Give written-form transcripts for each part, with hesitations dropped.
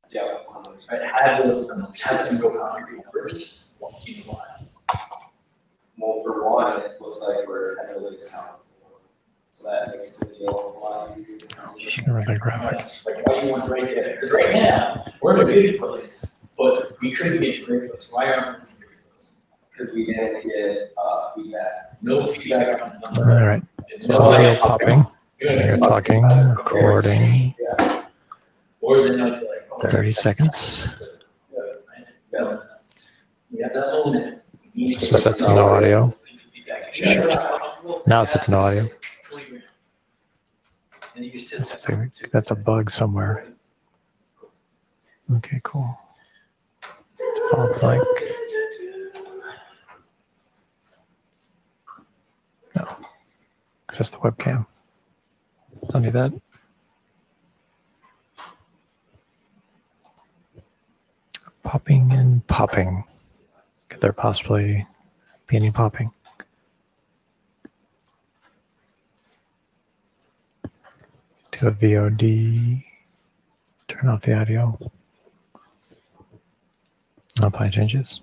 Yeah. Right, had those had some real concrete numbers. Well, for one, it looks like we're heavily discounted. So that makes the deal a lot easier. You can read the graphic. Like, why do you want to break it? Because right now, we're in a good place, but we couldn't get a great place. Why aren't we in a great place? Because we didn't get feedback. No feedback on the number. All right. So audio popping. You're talking, recording. Yeah. Or then like 30 seconds. So set to no audio. Shoot. Now it's set to no audio. That's a bug somewhere. Okay, cool. Default blank. No, because that's the webcam. Don't need that. Popping and popping. Could there possibly be any popping? Do a VOD. Turn off the audio. Apply changes.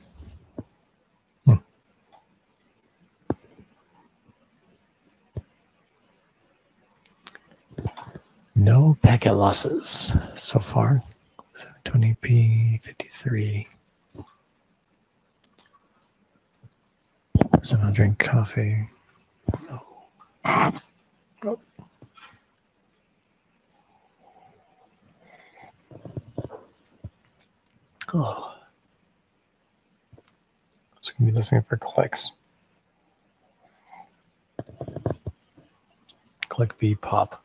No packet losses so far. 720p 53. So I'll drink coffee. Oh. Oh. Oh. So we can be listening for clicks. Click B pop.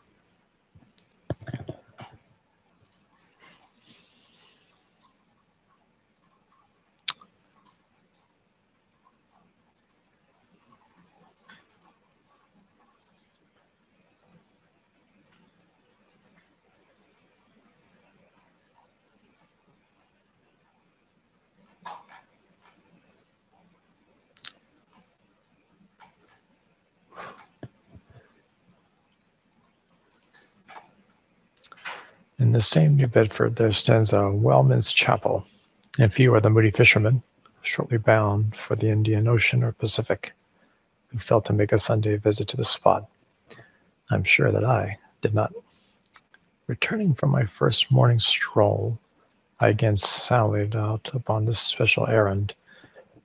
In the same New Bedford, there stands a Wellman's Chapel, and few are the moody fishermen, shortly bound for the Indian Ocean or Pacific, who felt to make a Sunday visit to the spot. I'm sure that I did not. Returning from my first morning stroll, I again sallied out upon this special errand.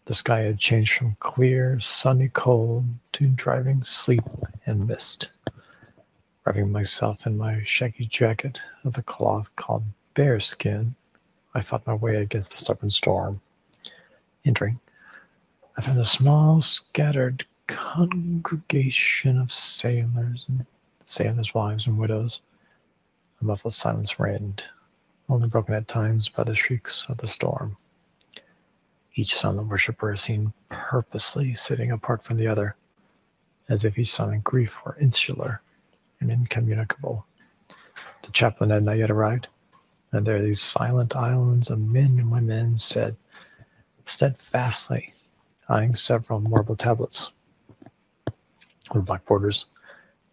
The sky had changed from clear, sunny cold to driving sleet and mist. Wrapping myself in my shaggy jacket of the cloth called bearskin, I fought my way against the stubborn storm. Entering, I found a small, scattered congregation of sailors and sailors' wives and widows. A muffled silence reigned, only broken at times by the shrieks of the storm. Each silent worshiper seemed purposely sitting apart from the other, as if each silent grief were insular and incommunicable. The chaplain had not yet arrived, and there these silent islands of men and women sat steadfastly, eyeing several marble tablets with black borders,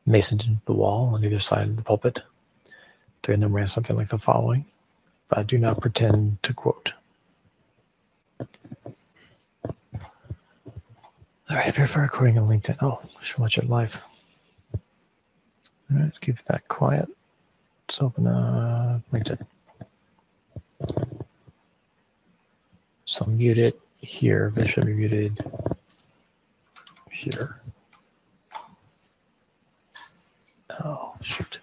masoned into the wall on either side of the pulpit. Three of them ran something like the following, but I do not pretend to quote. All right, verify recording on LinkedIn. Oh, I should watch it live. All right, let's keep that quiet. Let's open up LinkedIn. So mute it here, but it should be muted here. Oh, shoot.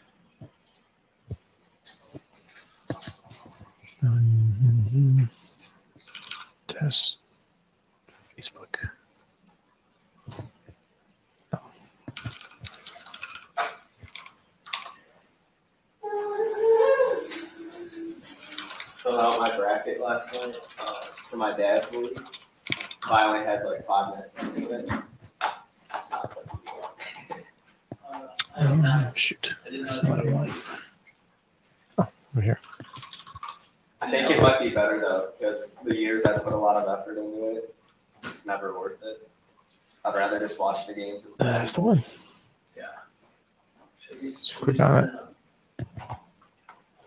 Test Facebook. Oh. Filled out my bracket last night for my dad's league. I only had like 5 minutes to do it. Shoot. That's not what I want. Oh, over here. I think it might be better though, because the years I've put a lot of effort into it, it's never worth it. I'd rather just watch the games. That's the one. Yeah. Just click on it.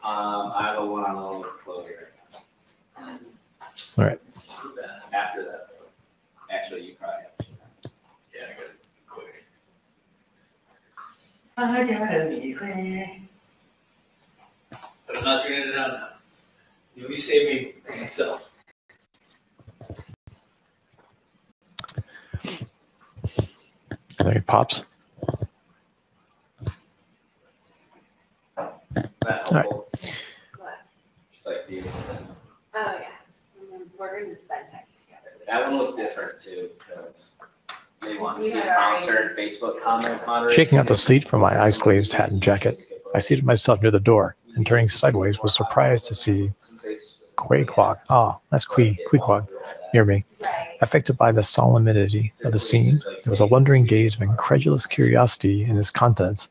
I have a one on a little closure. All right. After that, actually, you probably have. Yeah, I got it quick. I gotta be quick. But I'm not turning it on now. Let me save me for myself. There it pops. That All right. helpful. What? Just like the, Oh, yeah. We're gonna spend time together. that one was different too, because they want to You see had already- counter Facebook comment moderation. Shaking out the sleet from my ice-glazed hat and jacket, I seated myself near the door and turning sideways was surprised to see Quaquag. Ah, that's Queequeg near me. Right. Affected by the solemnity of the scene, there was a wondering gaze of incredulous curiosity in his countenance.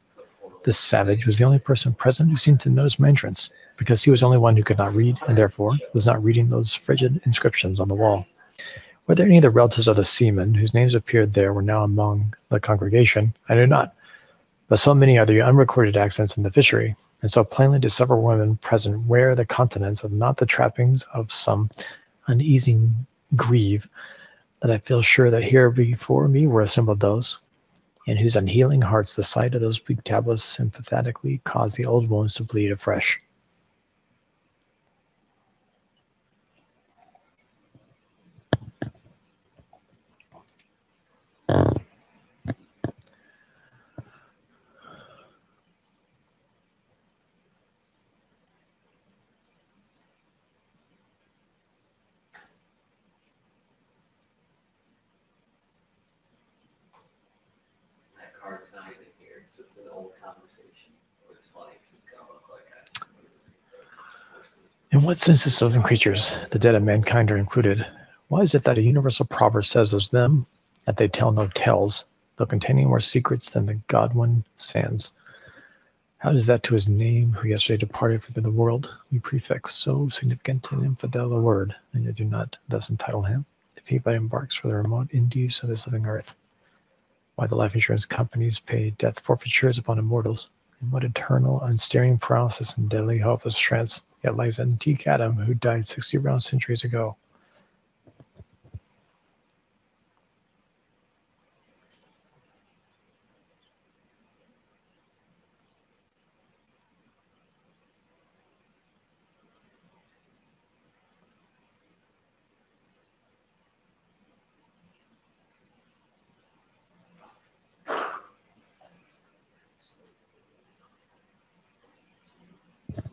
This savage was the only person present who seemed to notice my entrance, because he was the only one who could not read, and therefore was not reading those frigid inscriptions on the wall. Whether any of the relatives of the seamen whose names appeared there were now among the congregation, I knew not. But so many are the unrecorded accidents in the fishery, and so plainly do several women present wear the countenance of not the trappings of some uneasy grieve, that I feel sure that here before me were assembled those, in whose unhealing hearts the sight of those bleak tablets sympathetically caused the old wounds to bleed afresh. That card's not even here, so it's an old conversation. It's funny because it's gonna look like that. In what sense is living creatures, the dead of mankind are included? Why is it that a universal proverb says of them that they tell no tales, though containing more secrets than the Godwin sands? How is that to his name, who yesterday departed from the world? We prefix so significant and infidel a word, and yet do not thus entitle him, if he but embarks for the remote Indies of this living earth. Why the life insurance companies pay death forfeitures upon immortals, and what eternal unstaring paralysis and deadly hopeless trance yet lies antique Adam who died 60 round centuries ago.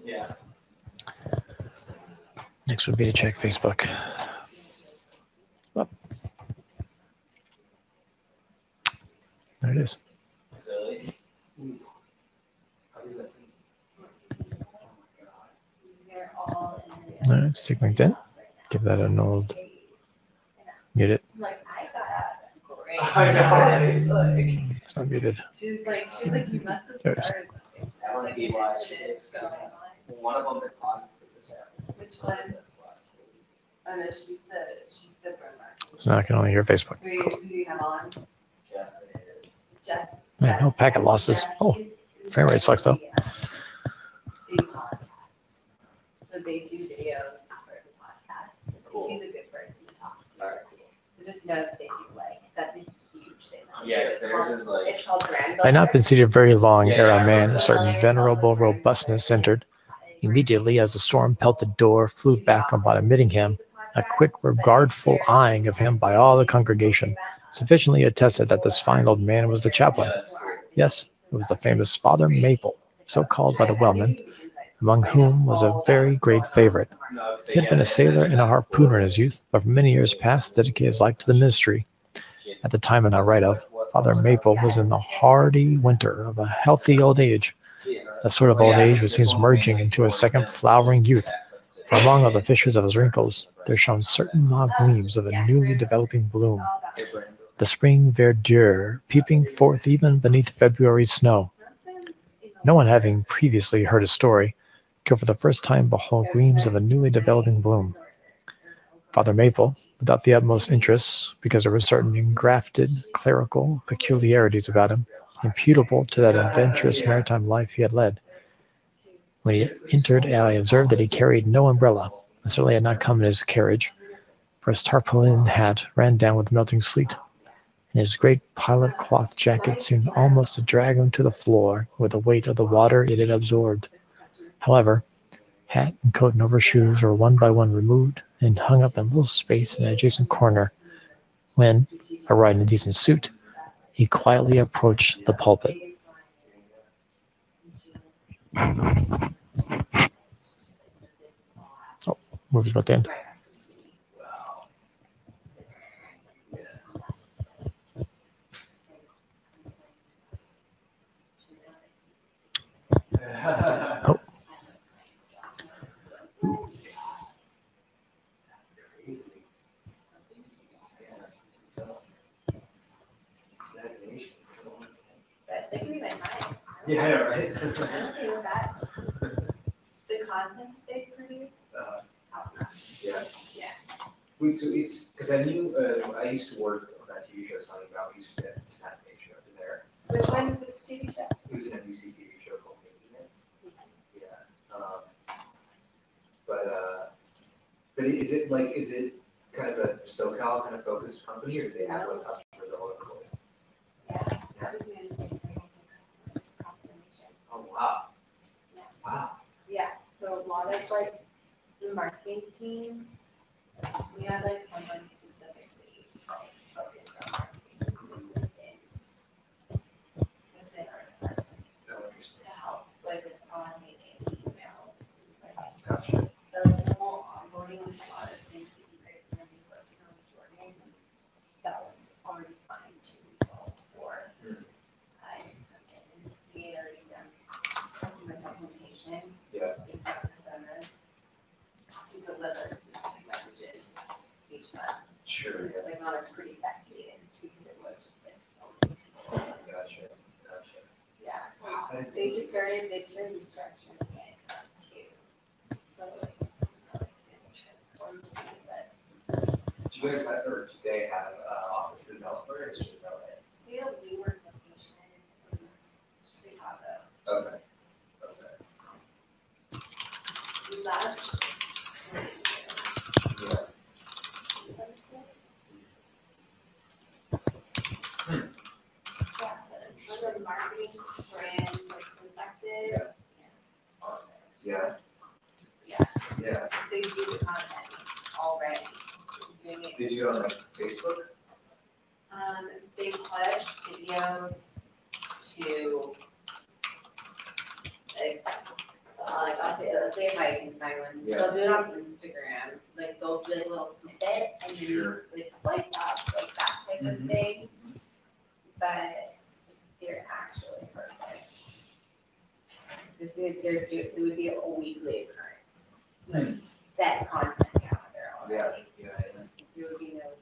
Yeah. Next would be to check Facebook. Oh. There it is. Really? How does that seem? They're all in All right, let's take LinkedIn. Give that an old mute it. Like, I got out of great. I know. Like, It's not muted. she's like, you must have There it is. started something. I wanna be What watching is going on? One of them that on for this app. Which one? Oh, no, she's the groomer. So now I can only hear Facebook. Who do you have on? Yeah. Jess. Man, no packet losses. Oh, frame rate sucks, though. Big podcast. So they do videos for the podcast. Cool. He's a good person to talk to. Alright, So just know that they do that's a huge thing. Yeah, 'cause theirs is like- It's called Grand I had not been seated very long Yeah, ere yeah, a man, I a certain venerable robustness, entered. Immediately, as the storm pelted door flew back about admitting him, a quick, regardful eyeing of him by all the congregation sufficiently attested that this fine old man was the chaplain. Yeah, that's great. Yes, it was the famous Father Maple, so called by the whalemen, among whom was a very great favorite. No, He had been a sailor and a harpooner in his youth, but for many years past dedicated his life to the ministry. At the time I write of, Father Maple was in the hardy winter of a healthy old age, a sort of old age which seems merging into a second flowering youth. For among all the fissures of his wrinkles, there shone certain mild gleams of a newly developing bloom, the spring verdure peeping forth even beneath February's snow. No one having previously heard his story could for the first time behold gleams of a newly developing bloom. Father Maple, without the utmost interest, because there were certain engrafted clerical peculiarities about him, imputable to that adventurous maritime life he had led. When he entered, I observed that he carried no umbrella, and certainly had not come in his carriage, for his tarpaulin hat ran down with melting sleet, and his great pilot cloth jacket seemed almost to drag him to the floor with the weight of the water it had absorbed. However, hat and coat and overshoes were one by one removed and hung up in a little space in an adjacent corner, when, arrayed in a decent suit, he quietly approached the pulpit. Oh, movie's about to end. Oh. That's crazy. Yeah, that's so. Stagnation. But they can be my time. Yeah, right. I don't think with that. The content they produce, top notch. Yeah. Yeah. Wait, so it's because I knew I used to work on that TV show talking about. We used to get stagnation over there. Which TV show? It was an NBC TV show called Making It. Yeah. But is it kind of a SoCal kind of focused company, or do they have like customers all over the place? Yeah. I was managing customers across the nation. Oh wow. Yeah. Wow. Yeah. So a lot of like the marketing team, we had like someone specifically like focused on marketing within our department to help like with automating emails. Like, Gotcha. the whole onboarding was a lot of things that you guys were going to be working on with Jordan. That was already fine to for we had already done customer supplementation. Yeah. Based on personas to deliver specific messages each month. Sure. Because I know it's pretty saturated because it was just like so many people. Gotcha. Yeah. Wow. They just started restructuring it too. So like, it's gonna transform to me, but Do you guys have, or do they have offices elsewhere? Or it's just LA. we have a newer location in Chicago. Okay. That's Yeah. yeah, from the marketing brand like perspective. Yeah. Yeah, they do the content already. Doing it. Did you go on like Facebook? They push videos to like I'll say, let's say if I can find one, Yeah. they'll do it on Instagram, like they'll do a little snippet and then Sure. just like swipe up, like that type of Mhm. thing. But they're actually perfect. This is it would be a weekly occurrence. Like set content calendar already. Yeah. There would be no.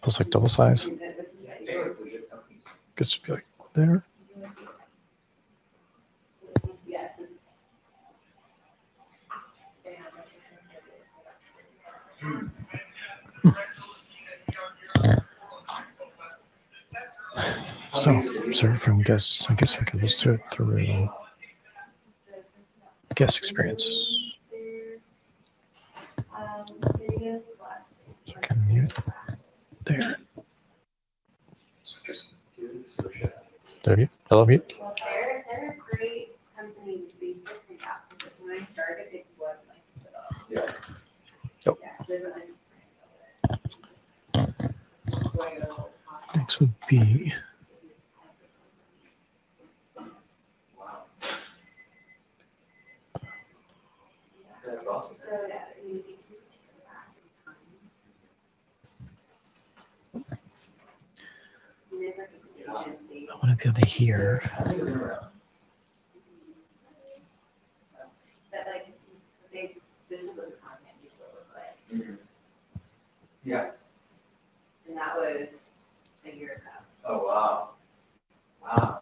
Looks like double size. This is like They were legit companies. Gets to be like there. this is, yes. They have So, observe from guests. I guess I can just do it through guest experience. You can mute there. There you. Hello, mute. Well, they're a great company to be looking at, because when I started, it wasn't like this at all. Yeah. Nope. Yeah, so they're like. Next would be Wow. That's awesome. So that we can agency. I want to be able to hear. I think we're around. But like, this is what the content used to look like, Yeah. and that was a year ago. Oh wow. Wow.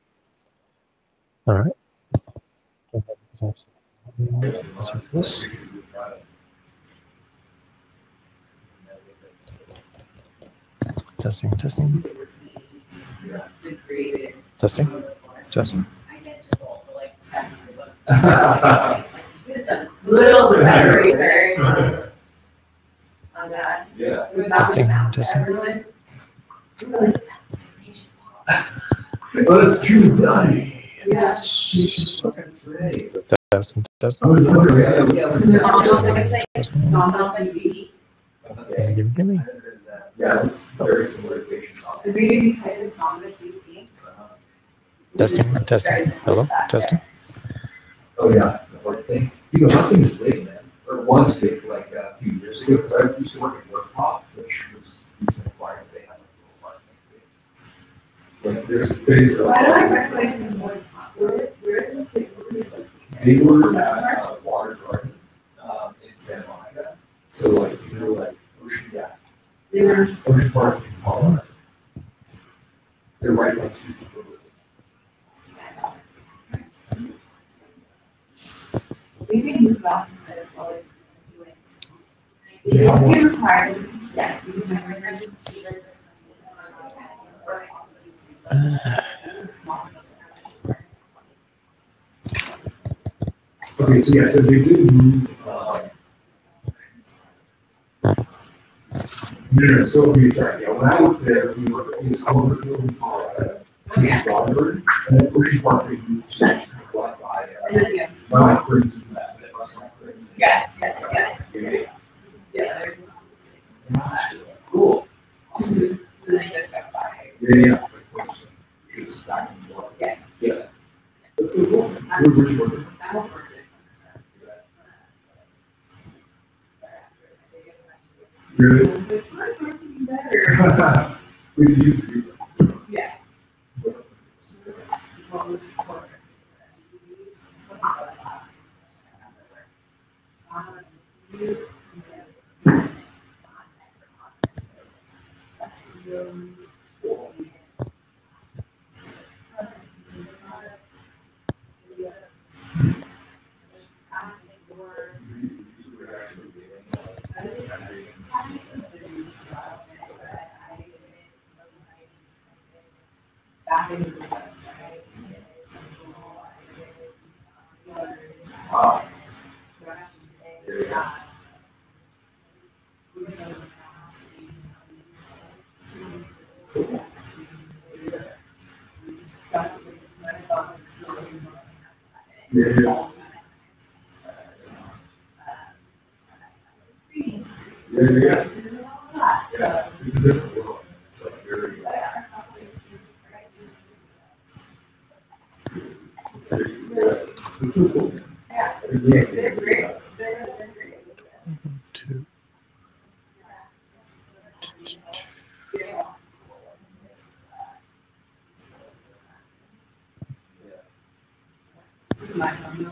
All right. Answer this. Testing, testing. Testing, testing. Little bit better research on that. Yeah. Testing, testing. Everyone. Well, it's true, Donnie. Yes. Okay. That's right. Testing, testing. I was wondering. Give me. Yeah, it's very similar to patient talk. Is reading type in song with CP? Testing, testing. Hello, testing. Oh, yeah, the whole thing. You know, that thing is big, man, or was big like a few years ago, because I used to work at Worktop, which was using acquired, they have a little market. Like, there's things. Why do I recognize them more? Where They were at Water Garden, in Santa Monica, so like, you know, like Ocean, yeah. they were. Ocean Park in Colorado. They're right next to each other. Maybe move off instead of college. It's been required, yes, because my boyfriend is Okay, so yeah, so they did move, no, so, sorry, yeah, when I worked there, we were, it was Cloverfield in Colorado, it was Waterford, and then Ocean Park, they moved to, like, by, yes. by like, Prince and that, restaurant Prince. Yes, yes, yes. Yeah. Cool. Then they just got by. Yeah. It's back in the water. Yes. Yeah. That's so cool. Where'd you work? I was working. Really? I was like, I'm working better. It's you. Yeah. What was corporate? Back into the website. Wow. Yeah. Yeah. Yeah. It's a different world. It's like very. It's so cool. Yeah. Yeah. They're great. They're great. Two. Yeah. This is my phone.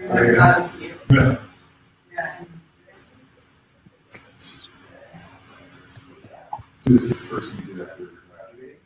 That was cute. Yeah. Yeah. So is this the person you did after graduating?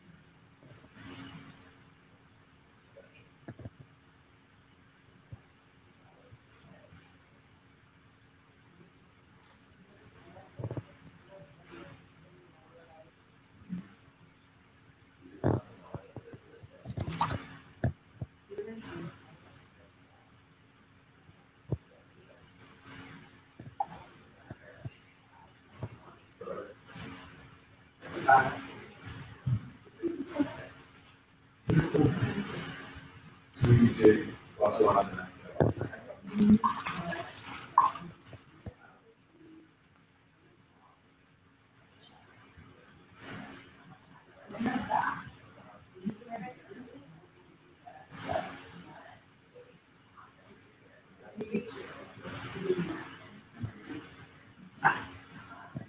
So you did also on that.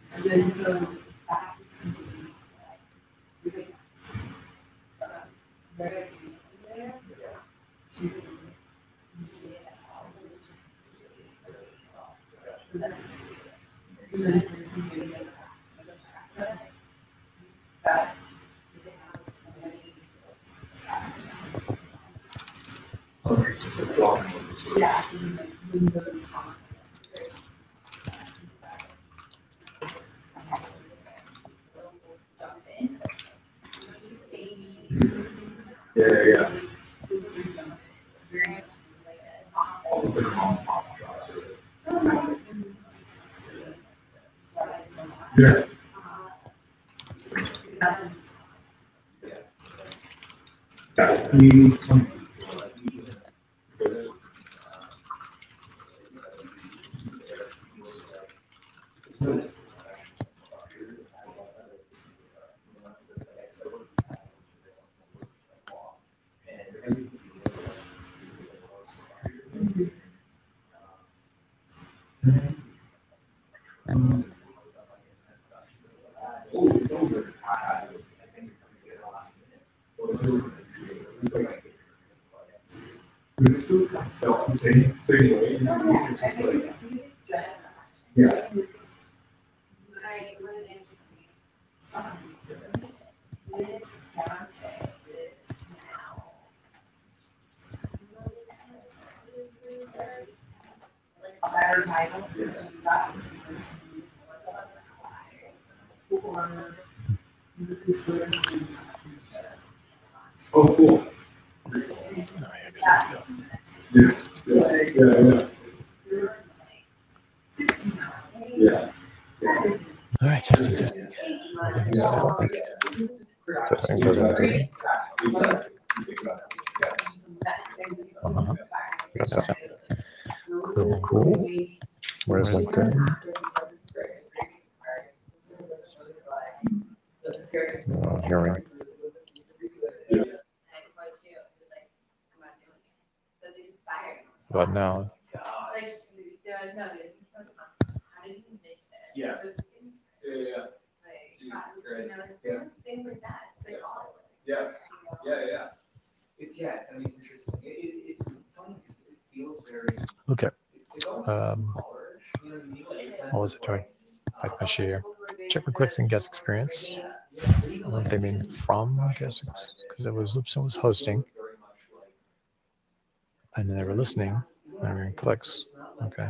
So then, so. Okay, so it's a drawing of the story. Yeah. So when those come, jump in. Yeah. Very much like a Almost like a mom and pop shop. Yeah. Yeah. I mean, it's funny. It's over. But it still kind of felt the same way. It's just like, yeah. Oh, cool. Yeah. All right, testing. Uh-huh. Got that. Cool. Where's LinkedIn? Hearing. But now, Yeah. Yeah. Jesus Christ. Things like that. It's like all. Yeah. It's I mean, it's interesting. It's funny because it feels very. okay. It's almost college, you know what I mean? Like, it's What was it doing? Like my sheet here. Check for clicks and guest experience. I don't know if they mean from guest because it was Loopson was hosting, and then they were listening. And they were in clicks. Okay.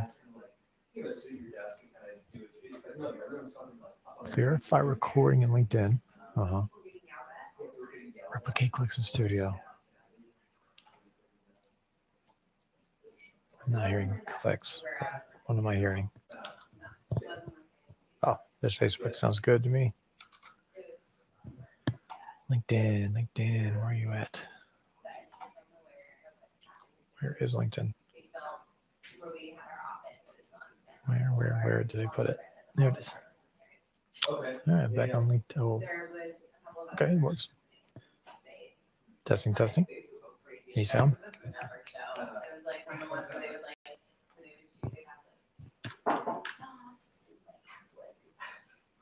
Verify recording in LinkedIn. Replicate clicks in Studio. I'm not hearing clicks. What am I hearing? Oh, this Facebook sounds good to me. LinkedIn, where are you at? Where is LinkedIn? Where did I put it? There it is. Okay. All right, back on LinkedIn. Oh. Okay, it works. Testing. Any sound?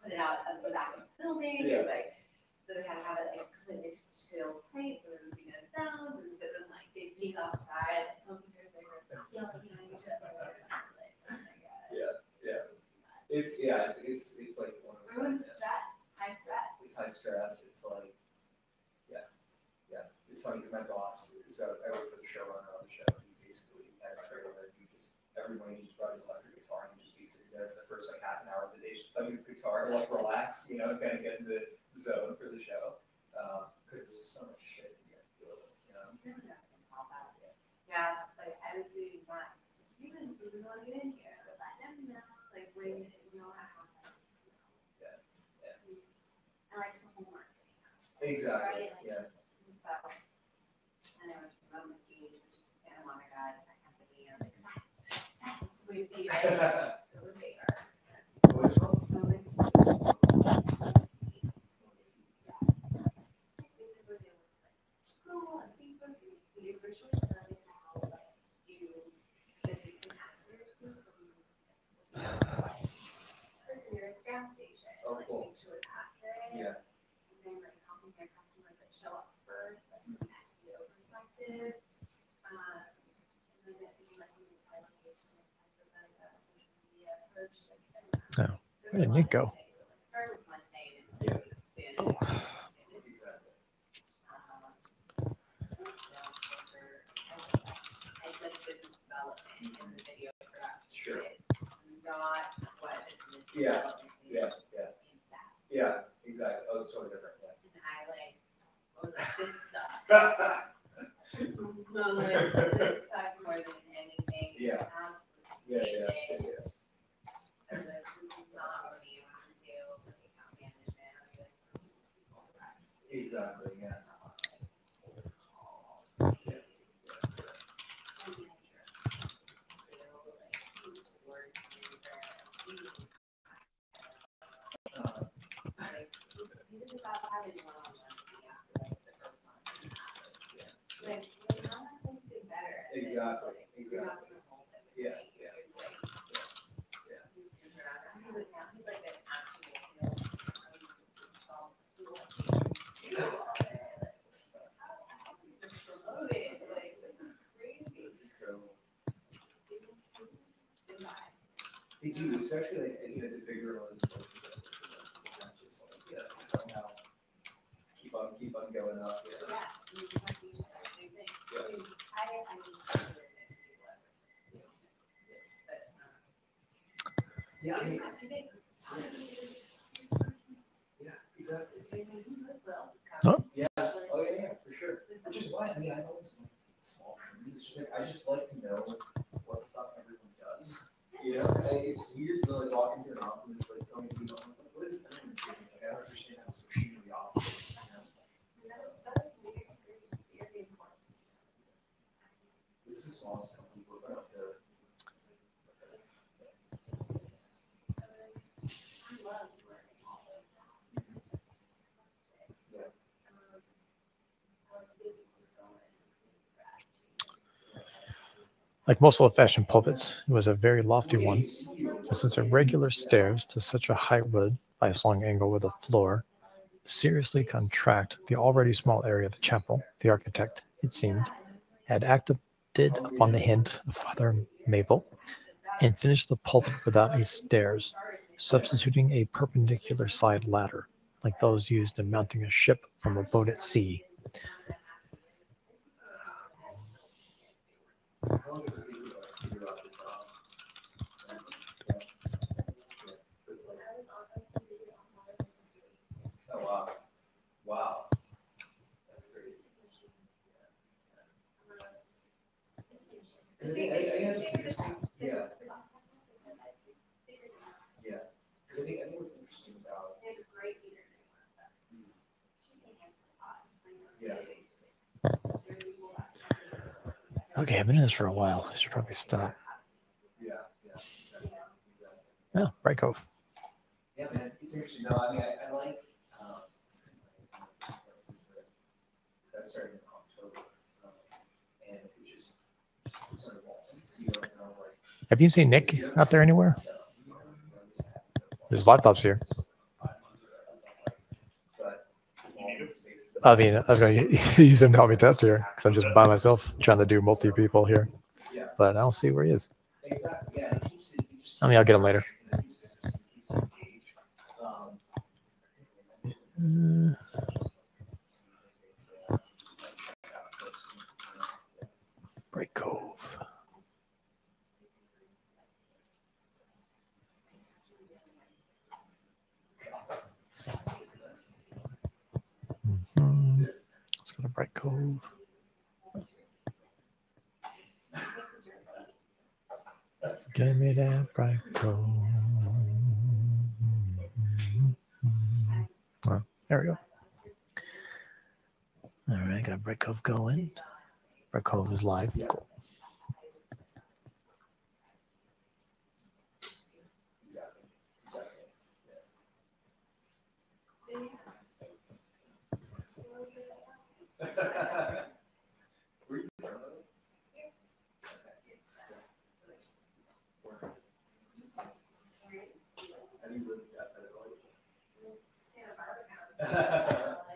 Put it out of the back of the building, Yeah. like, so they had to have it like completely chill tight, so there would be no sounds, and then like they'd peek outside, and some computers they were like, you know, you just like, oh my God. Yeah. It's like one of Everyone's stressed, high stress. It's high stress. It's like, yeah. It's funny because my boss, so I work for the showrunner on the show. He basically had a trailer. Every morning he just brought his electric guitar and he'd just be sitting there for the first like half an hour of the day, just playing his guitar, like relax, you know, kind of get in the zone for the show. Because there's just so much shit you have to deal with, you know. Yeah, like I was doing that. You guys really want to get into it, but let them know, like when you know how. Yeah. I like the homework. Exactly. Right? Yeah. So, and I went to Roman Gate, which is in Santa Monica, and I had to be, I was like, that's the way to be, right? So it was there. What was it called? Roman Gate. Basically, they were like, oh, on Facebook, we virtually started to help, like, do the accuracy of the nearest gas station. Oh, like, cool. make sure it's accurate. Yeah. And then like helping their customers like show up first, like from an SEO perspective. And then it being like moving side location and like a social media approach. Oh, where did Nick go? Start with Monday and Yeah. soon. Exactly. development in the video production Sure. is not what is Yeah, development is yeah, yeah. in SaaS. Yeah, exactly. Oh, it's totally different, And I was like, this sucks. yeah. I'm like, this sucks more than anything. Yeah. Absolutely. Yeah, yeah, yeah. I was like, this is not what you want to do with account management. I was like, Exactly, yeah. Exactly, exactly. Yeah, yeah. He's like an actual salesman. Promoted, like, this is crazy. It's incredible. They do, especially like, you know, the bigger ones, like, not just like, yeah, somehow keep on going up, yeah. Yeah, you can like each other, same thing. Yeah. I mean, Yeah, I it's mean, not too big. yeah, exactly. Oh. Yeah, oh, yeah, yeah, for sure. Which is why, I mean, I always like small companies, it's just like, I just like to know what the fuck everyone does. You know, it's weird to like walk into an office and like so many people, I'm like, what is everyone doing? Like, I don't understand how this machinery operates, you know? This is the smallest company we're about to. Like most old-fashioned pulpits, it was a very lofty one. And since the regular stairs to such a height would, by a long angle with a floor, seriously contract the already small area of the chapel, the architect, it seemed, had acted upon the hint of Father Mabel and finished the pulpit without a stairs, substituting a perpendicular side ladder, like those used in mounting a ship from a boat at sea. How long does it take you to like figure out the job? So it's like, oh wow, wow, that's crazy. Because I have to interesting, yeah, yeah. Because I think what's interesting about, yeah, Okay, I've been in this for a while. I should probably stop. yeah, yeah, exactly, exactly. Yeah, Bright Cove. Yeah, man, it's interesting. No, I mean, I like, that started in October, and it just sort of awesome. So you don't know, like, Have you seen Nick out there anywhere? His laptop's here. I mean, I was going to use him to help me test here because I'm just by myself trying to do multi-people here. But I don't see where he is. I mean, I'll get him later. Bright Cove. Let's go to Bright Cove. Give me that Bright Cove. Oh, there we go. All right, got Bright Cove going. Bright Cove is live. Cool.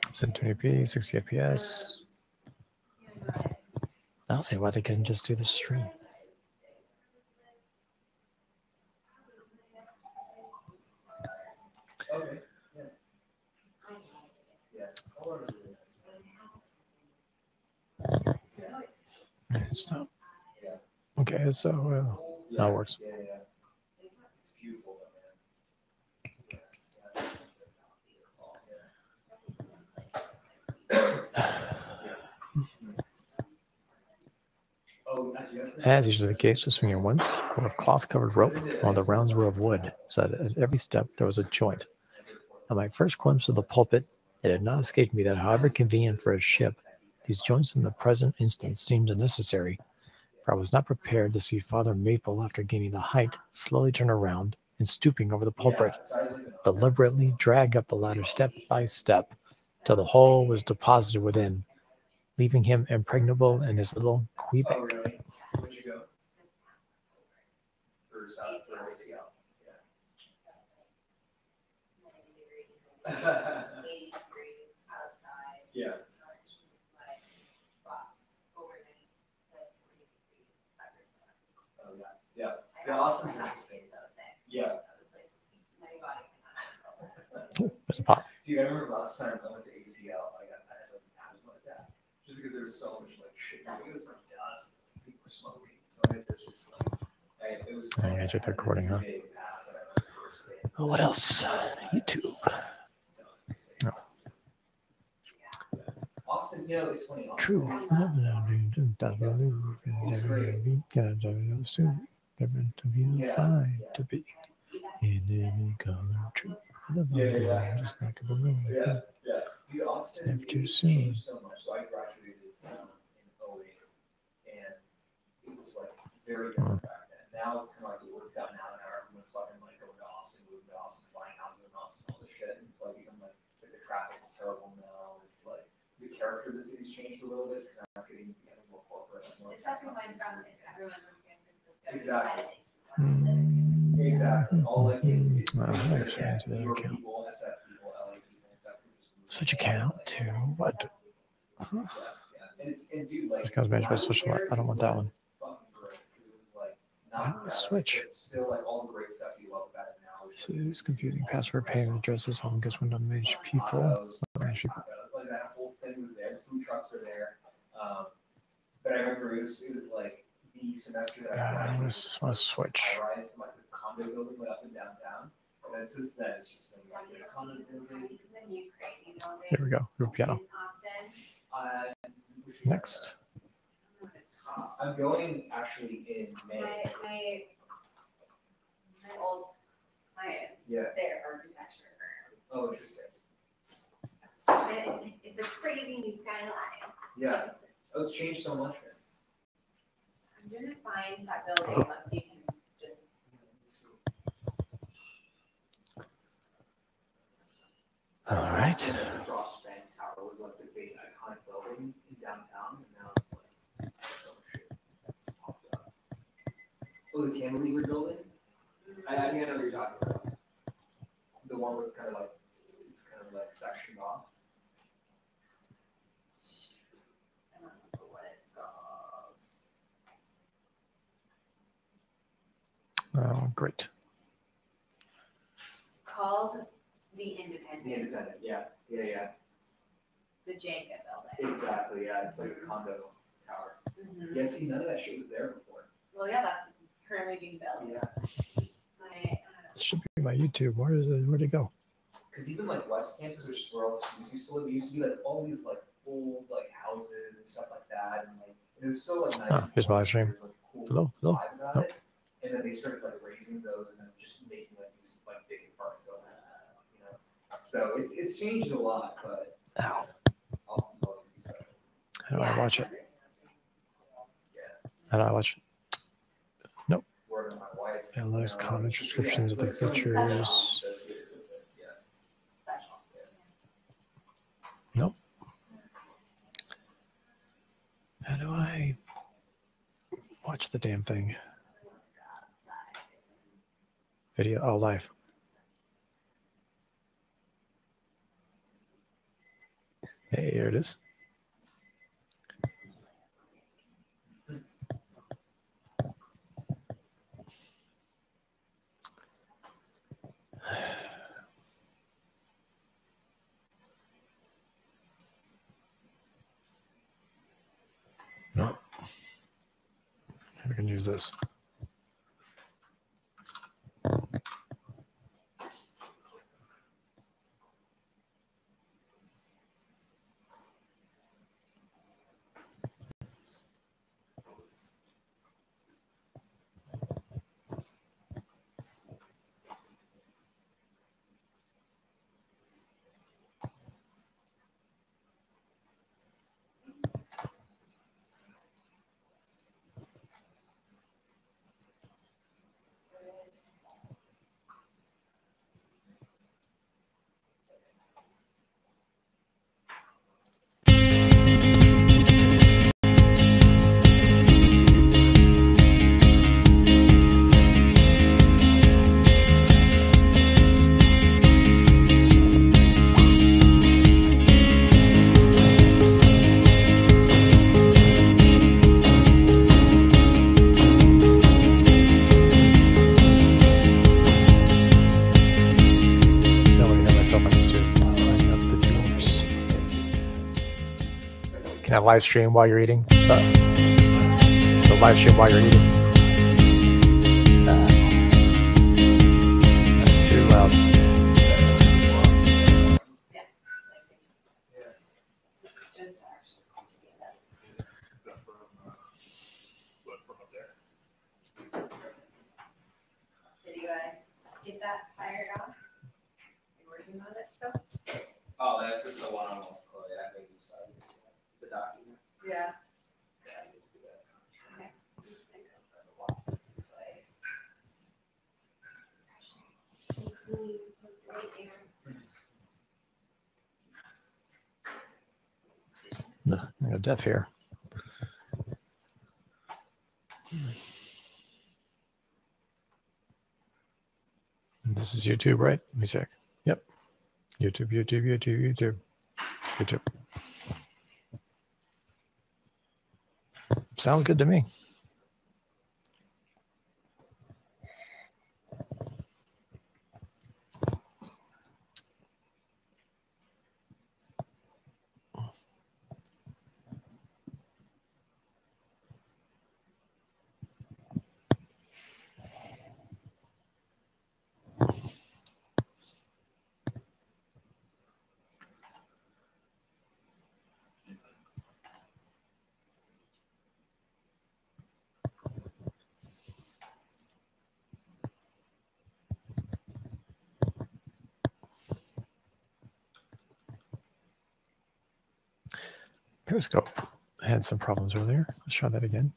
It's 1020p, 60 FPS. I don't see why they couldn't just do the stream. Okay, yeah. Yeah. Stop. Okay, so that works. Yeah, yeah. It's beautiful, though, man. Yeah, yeah. Oh, As usually the case, was swinging once or a cloth-covered rope, while the rounds were of wood, so that at every step there was a joint. On my first glimpse of the pulpit, it had not escaped me that, however convenient for a ship, these joints in the present instance seemed unnecessary, for I was not prepared to see Father Maple, after gaining the height, slowly turn around and, stooping over the pulpit, deliberately drag up the ladder step by step, till the whole was deposited within, leaving him impregnable in his little Oh, quebec. really? Where'd you go? For ACL. Yeah. 80 degrees outside. Yeah. Oh, yeah. Yeah. Yeah, Austin's interesting. Yeah. Ooh, there's a pot. Dude, I remember last time I went to ACL, I had like asthma attack. Just because there was so much like shit. It was like dust. People were smoking. So it was just like, it was. I got you the recording, huh? Big pass that I went first day. Oh, what else? YouTube. No. Austin, you know, it's funny. Austin, True. Soon, to be fine to be in any color. True. Yeah. Just like a balloon. Yeah. Dude, Austin, Never too it's soon. changed so much. So I graduated in 08, and it was like very different back then. Now it's kind of like it works out now, and everyone's fucking like going to Austin, moving to Austin, buying houses in Austin, all this shit. And it's like become like the traffic's terrible now. It's like the character of the city's changed a little bit because now it's getting more corporate. It's everyone from San Francisco. Exactly. Exactly. All like it's Well, it's that makes sense. New That York account. people, SF people, LA people, stuff. Switch account to what? Yeah. And it's and dude, like This guy's managed by social life. I don't want that one. fucking great because it was like not Let's switch. but still like all the great stuff you love about it now. So it's confusing. Password payment addresses, home guest window, manage people. Manage people. Like that whole thing was there. The food trucks were there. But I remember it was like the semester that Yeah, I want to switch. I rise from like the condo building went up in downtown. And then since then it's just been like a condo building. Here we go. Group piano. Next. I'm going actually in May. My old clients, Yeah. their architecture firm. Oh, interesting. And it's a crazy new skyline. Yeah. Oh, it's changed so much, man. I'm gonna find that building unless you can just. All right. Frost Bank Tower was like the big iconic building in downtown, and now it's like so much shit popped up. Oh, the cantilever building? I think I know what you're talking about. The one with kind of like, it's kind of like sectioned off. I don't know what it's called. Oh, great. Called the Independent. The Independent, yeah. The Jenga building. Exactly, yeah, it's like a condo tower. Mhm. Yeah, see, none of that shit was there before. Well, yeah, it's currently being built. Yeah. It should be my YouTube. Where'd it go? Because even like West Campus, which is where all the students used to live, it used to be like all these like old like houses and stuff like that, and like it was so like nice. Ah, here's my live stream. There was, like, cool Hello? vibe about Oh. it. And then they started like raising those and then just making like these like big apartment buildings and stuff, you know. So it's changed a lot, but Ow. Austin's always gonna be special. How do I watch it? Yeah. How do I watch it? Word of my wife. And those you know, comment yeah, descriptions of the like, so many features. associated with it, yeah. Special. Nope. How do I watch the damn thing? Video. Oh, live. Hey, here it is. No. We can can use this. Can I live stream while you're eating? The live stream while you're eating. That's too loud. Just to actually stand up. Did you get that fired off? You working on it still? Oh, that's just the one I'm on. Oh, yeah, I think it's the document. Yeah. Yeah, I need to do that. Okay. I got deaf here. This is YouTube, right? Let me check. Yep. YouTube. Sounds good to me. Periscope had some problems earlier. Let's try that again.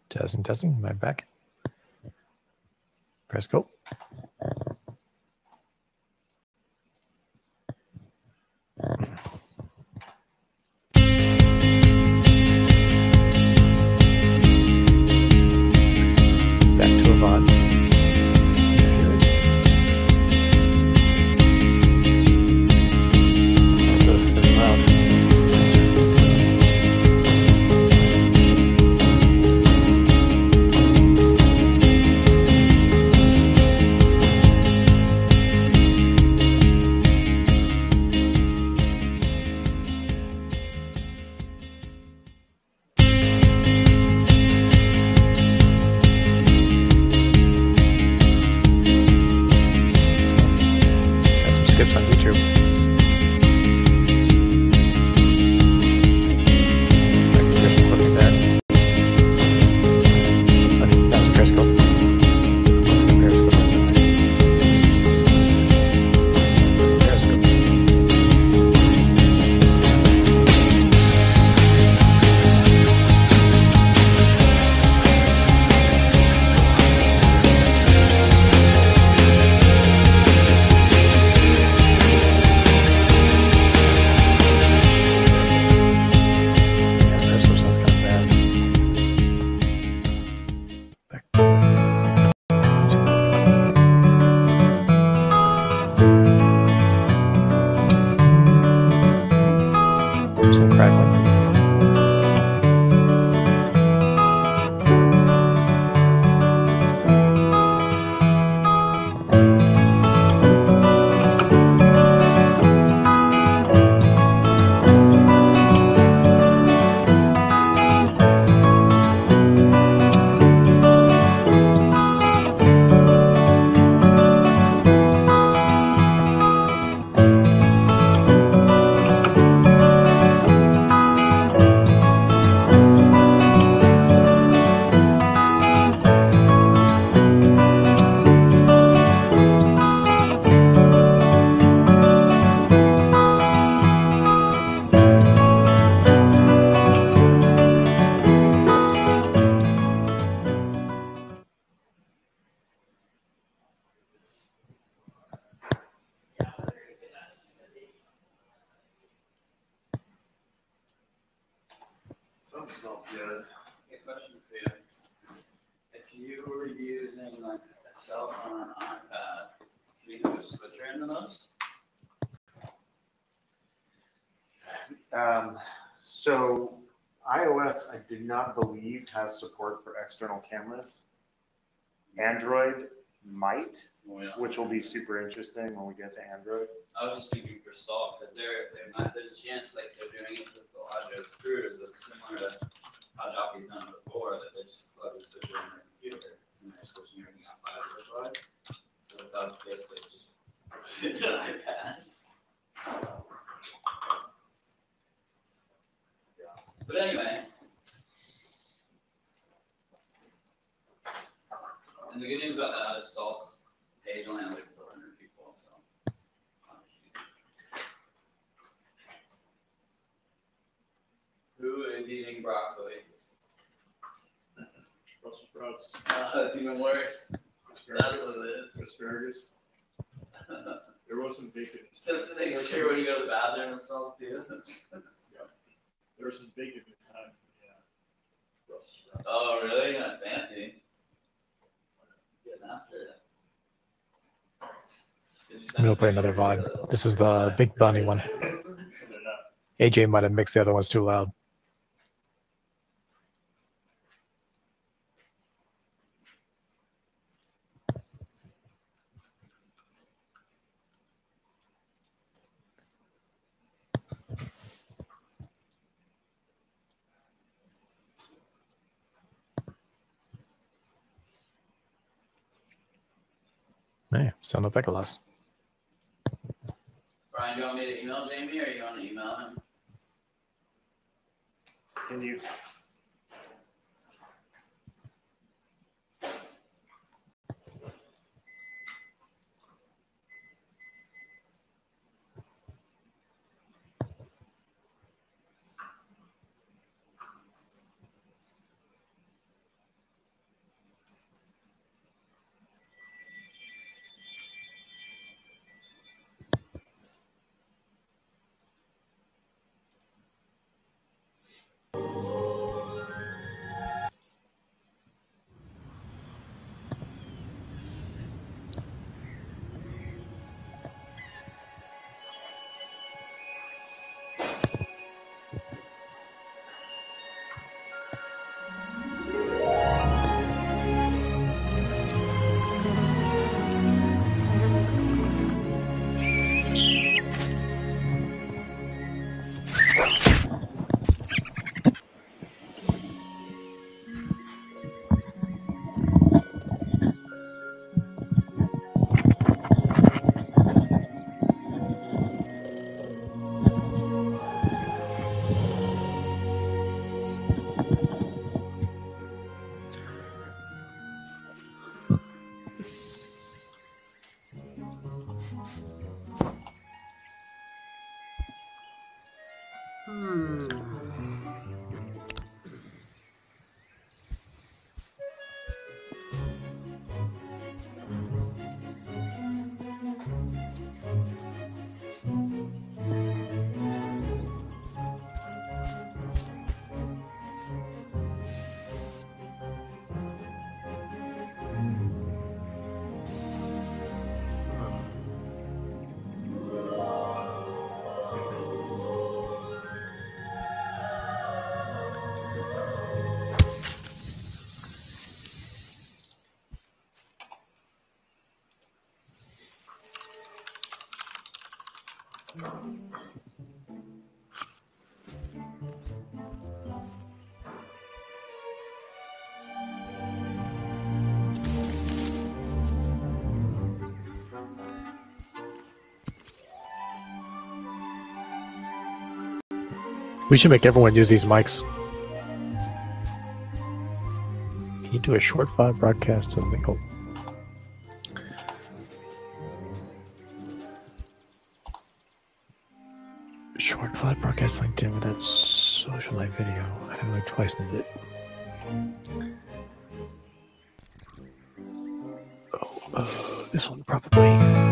Testing. Am I back? Periscope. Back to Avant. It's gonna be loud. Got some skips on YouTube. I can hear some clipping there. I think that was Periscope. Let's see Periscope. Yes. Periscope. Yeah, Periscope sounds kind of bad. Back to some crackling. Something smells good. Good question for you. If you were using like a cell phone or an iPad, can you do a switcher into those? So iOS, I do not believe has support for external cameras. Android might, Oh, yeah. which will be super interesting when we get to Android. I was just thinking for salt because there's a chance like they're doing it with the Elijah Cruise that's similar to how Jockey's done it before, that they just plug the switcher in their computer and they're switching everything outside of the switch. So that's basically just an iPad. But anyway, and the good news about that is Salt's page only has like 400 people, so it's not huge. Who is eating broccoli? Brussels sprouts, That's even worse. That's what it is. asparagus. There was some bacon. Just to make sure when you go to the bathroom, it smells too. There was some bacon this time. Yeah. Brussels sprouts. Oh, really? Not fancy. Getting after it. Did you I'm send gonna a play another picture? vibe. This is the Big Bunny one. They're not. AJ might have mixed the other ones too loud. Hey, still no Pecolas. Brian, do you want me to email Jamie or you want to email him? Can you? We should make everyone use these mics. Can you do a short 5 broadcast to link? Oh. Short 5 broadcast LinkedIn with that social live video. I have like twice in it. Oh, this one probably.